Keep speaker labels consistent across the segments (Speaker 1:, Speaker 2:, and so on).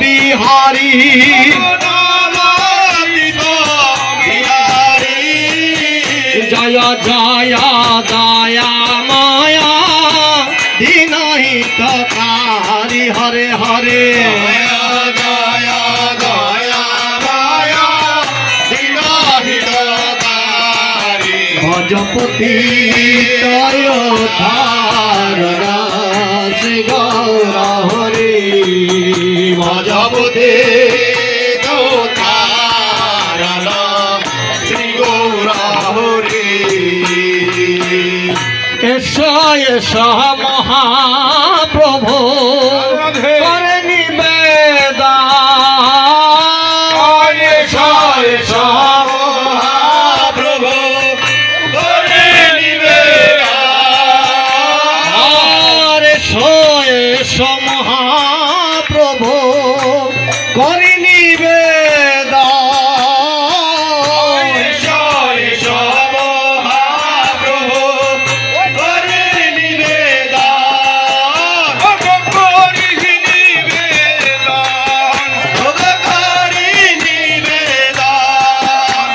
Speaker 1: বিহারী নবদ্বীপ বিহারী জয় জয় দয়া মায়া দীনহিতকারী হরে হরে ভজপতি তয় ধারণা শ্রী গৌর হরি ভজপতি ধারণা শ্রী গৌর হরি এস এস মহাপ্রভু করে নিবেদন এস এস মহাপ্রভু করি নিবেদন মহাপ্রভু করি নিবেদন করি নিবেদন করি নিবেদন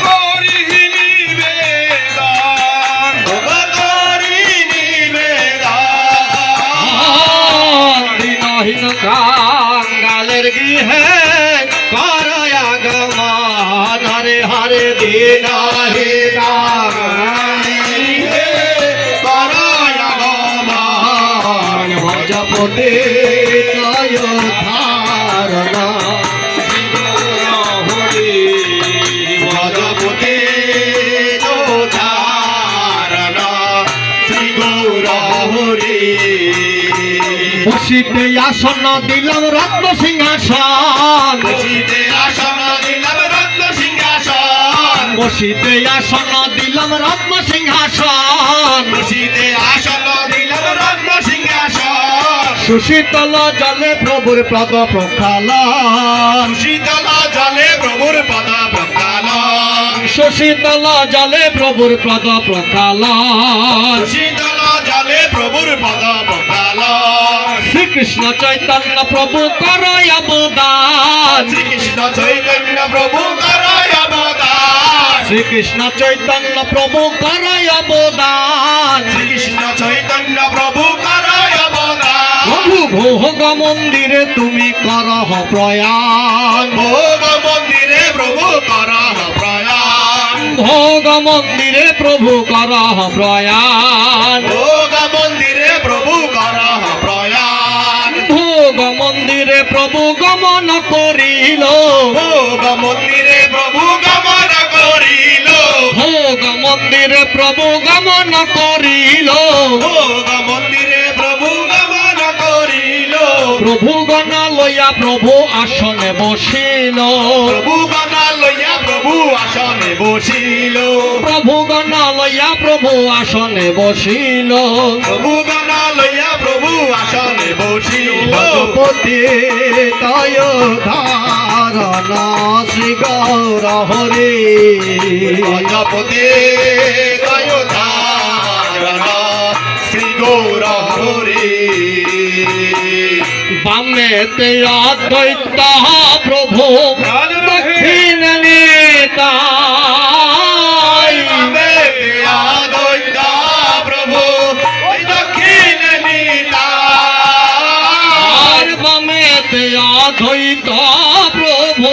Speaker 1: করি নিবেদন করি নিবেদন কাঙ্গালের গৃহে করয়া গমন হরে হরে দীনহীন করয়া গমন ভজপতি তয় ধারণা হরি ভজপতি ধারণা শ্রী গৌর হরি বসিতে আসন দিলাম রত্ন সিংহাসন বসিতে আসন দিলাম রত্ন সিংহাসন বসিতে আসন দিলাম রত্ন সিংহাসন বসিতে আসন দিলাম রত্ন সিংহাসন সুশীতল জলে প্রভুর পদ প্রক্ষালন সুশীতল জলে প্রভুর পদ প্রক্ষালন সুশীতল জলে প্রভুর পদ প্রক্ষালন সুশীতল জলে প্রভুর পদ প্রক্ষালন শ্রীকৃষ্ণ চৈতন্য প্রভু করয় অবদান শ্রীকৃষ্ণ চৈতন্য প্রভু করয় অবদান শ্রীকৃষ্ণ চৈতন্য প্রভু করয় অবদান শ্রীকৃষ্ণ চৈতন্য প্রভু করয় অবদান প্রভু ভোগ মন্দিরে তুমি করহ প্রয়াণ ভোগ মন্দিরে প্রভু করহ প্রয়াণ ভোগ মন্দিরে প্রভু করহ প্রয়াণ ভোগ মন্দিরে প্রভু করহ প্রয়াণ ভোগ মন্দিরে প্রভু গমন করিল ভোগ মন্দিরে প্রভু গমন করিল ভোগ মন্দিরে প্রভু গমন করিল ভোগ মন্দিরে প্রভু গমন করিল প্রভু গণ লইয়া প্রভু আসনে বসিল প্রভু গণ লইয়া প্রভু আসনে বসিল প্রভু গণ লইয়া প্রভু আসনে বসিল প্রভু গণ লইয়া প্রভু আসনে বসিল ভজপতি তয় ধারণা শ্রী গৌর হরি ভজপতি তয় ধারণা শ্রী গৌর হরি বামেতে অদ্বৈত প্রভু দক্ষিণ নিতাই বামেতে অদ্বৈত প্রভু দক্ষিণ নিতাই বামেতে অদ্বৈত প্রভু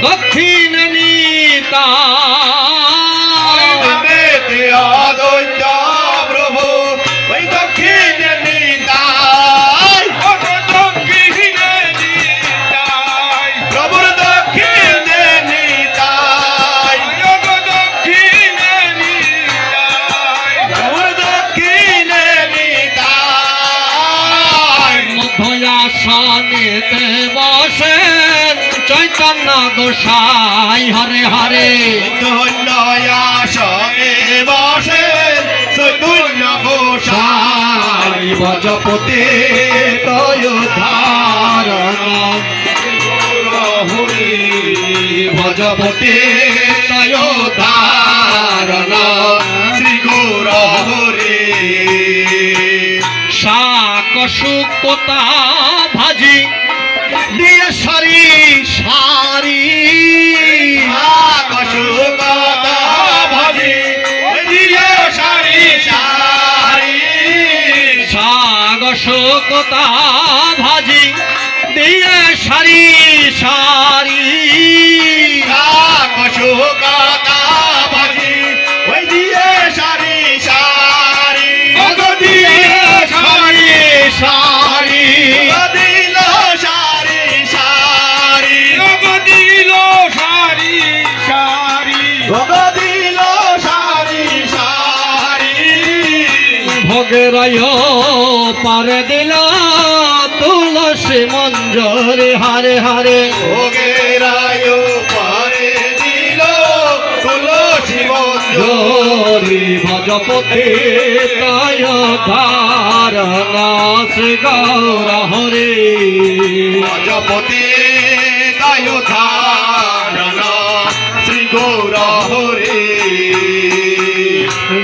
Speaker 1: দক্ষিণ নিতাই বামেতে অদ্বৈত প্রভু দক্ষিণ নিতাই প্রভুর দক্ষিণ নিতাই দক্ষিণ নিতাই প্রভুর দক্ষিণ নিতাই মধ্যয়াসনেতে বসেন চৈতন্য গোসাই হরে হরে মধ্যয়াসনে বসেন চৈতন্য গোসাই ভজপতি তয় ধারণা হরি ভজপতি তয় ধারণা শ্রী কোতা ভাজি দিয়ে সারি সারি কোতা ভাজি দিয়ে সারি সারি শাক কোতা ভাজি দিয়ে সারি সারি শাক কোতা ভাজি ওই দিয়ে সারি সারি দিয়ে সারি সারি দিল সারি সারি দিল সারি সারি দিল সারি সারি ভোগেরায় পারে দিল তুলসী মঞ্জরি হারে হারে ভোগেরায় পারে দিল তুলসী মঞ্জরি ভজপতি তায় ধারণা শ্রী গৌর হরে ভজপতি তায় ধারণা শ্রী গৌর হরে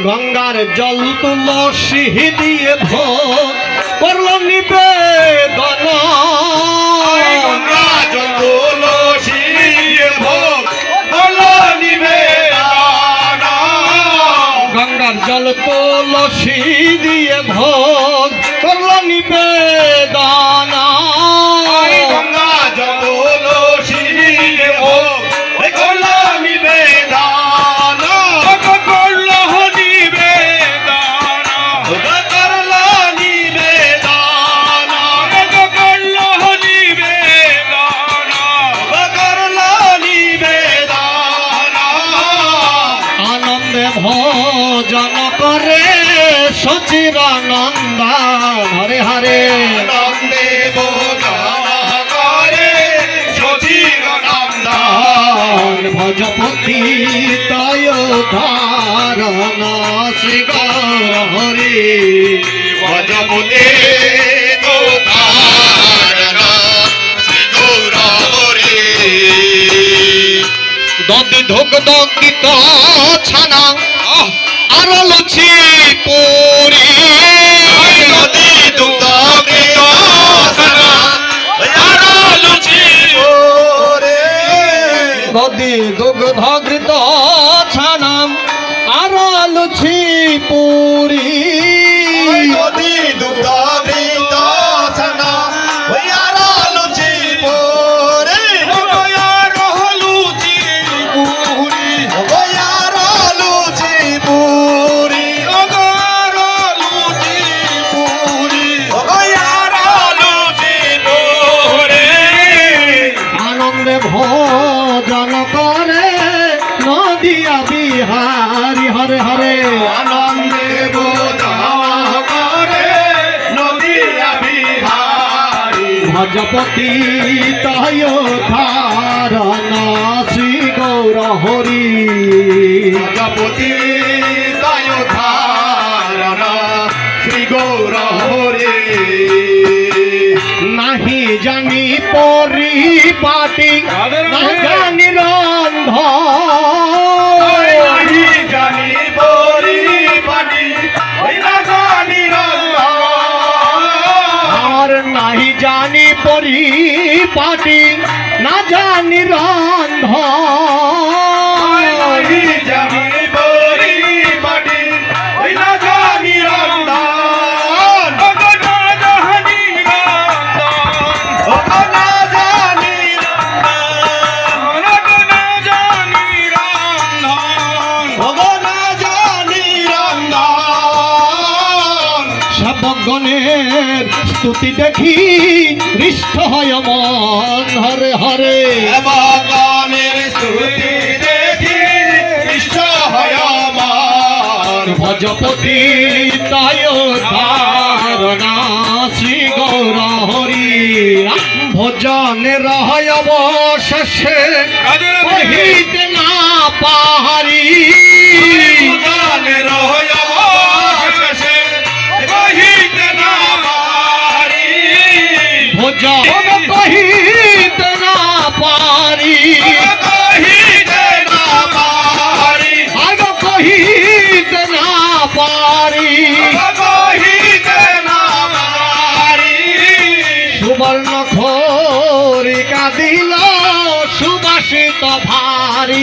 Speaker 1: গঙ্গার জল তুলসী দিয়ে ভোগ করল নিবেদন গঙ্গা জল তুলসী দিয়ে ভোগ করল নিবেদন গঙ্গার জল তুলসী দিয়ে ভোগ করল নিবেদন গঙ্গা জল তুলসী দিয়ে ভোগ করল নিবেদন করল ভজন করে সচিরানন্দ হরে হরে আনন্দে ভজন করে সচিরানন্দ ভজপতি তয় ধারণ শ্রী গৌর হরে ভজপতি তো ধারণ শ্রী গৌর হরে দদি ধোক দকিত ছানা আরো লুচি পুরি নদী দুগ্ধ কৃত ছানা আরো লুচি পুরি নদী দুগ্ধ কৃত ছানা আরো লুচি পুরি নদী দুগ্ধ কৃত ছানা আরো লুচি পুরি ভজন করে নদিয়া বিহারি হরে হরে আনন্দে ভজন করে নদিয়া বিহারি ভজপতি তয় ধারণ শ্রী গৌর হরি ভজপতি তয় ধারণ শ্রী গৌর হরি নাহি জানি পরিপাটি না জানি রন্ধ নাহি জানি পরিপাটি না জানি রন্ধ আর নাহি জানি পরিপাটি না জানি রন্ধ নাহি জানি পরিপাটি না জানি রন্ধ গণের স্তুতি দেখি হৃষ্ট হয় মন হরে হরে গণের স্তুতি দেখি হৃষ্ট হয় মন ভজপতি তায় ধারণা শ্রী গৌর হরি ভজনের হয় অবশেষে কহিতে না পাহারি ভজনের হয় অবশেষে কহিতে না পারি ভজন কহিতে না পারি কহিতে না পারি আগ কহিতে না পারি কহিতে না পারি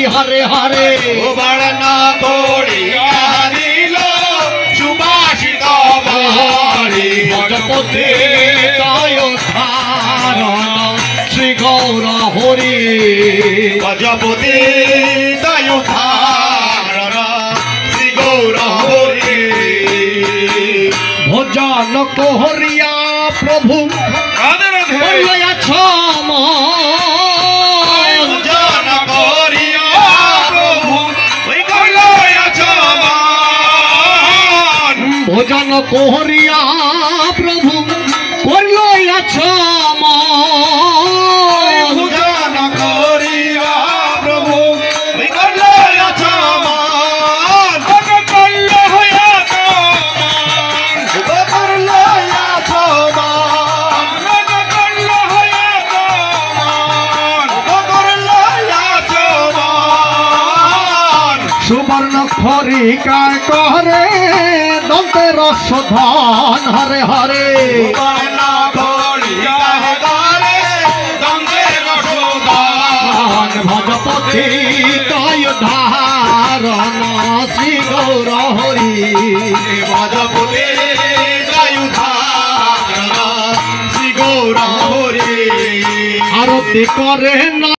Speaker 1: হরে হরে
Speaker 2: বর্ণনা করিয়া দিল সুবাসিত বাড়ি
Speaker 1: গজপতি তায় ধারণ শ্রী গৌর হরি
Speaker 2: গজপতি তায় ধারণ শ্রী গৌর হরি
Speaker 1: ভজন কোহরিয়া প্রভু
Speaker 2: রাধে রাধে ভজন করিয়া প্রভু ওই কইলয়া চমন
Speaker 1: ভজন কোহরিয়া প্রভু করল
Speaker 2: ভজন করিয়া প্রভু ওই কইলয়া চমন করল হইয়া চমন করল হইয়া চমন করল হইয়া চমন করল হইয়া চমন
Speaker 1: সুবর্ণ খরিকা করে দন্তে রসধন হরে হরে
Speaker 2: বর্ণনা করিয়া গারে দন্দে রসদান
Speaker 1: ভজপতি তায় ধারণ শ্রী গৌর হরি
Speaker 2: গজপতি তায় ধারণ শ্রী গৌর হরি
Speaker 1: আরতি করে না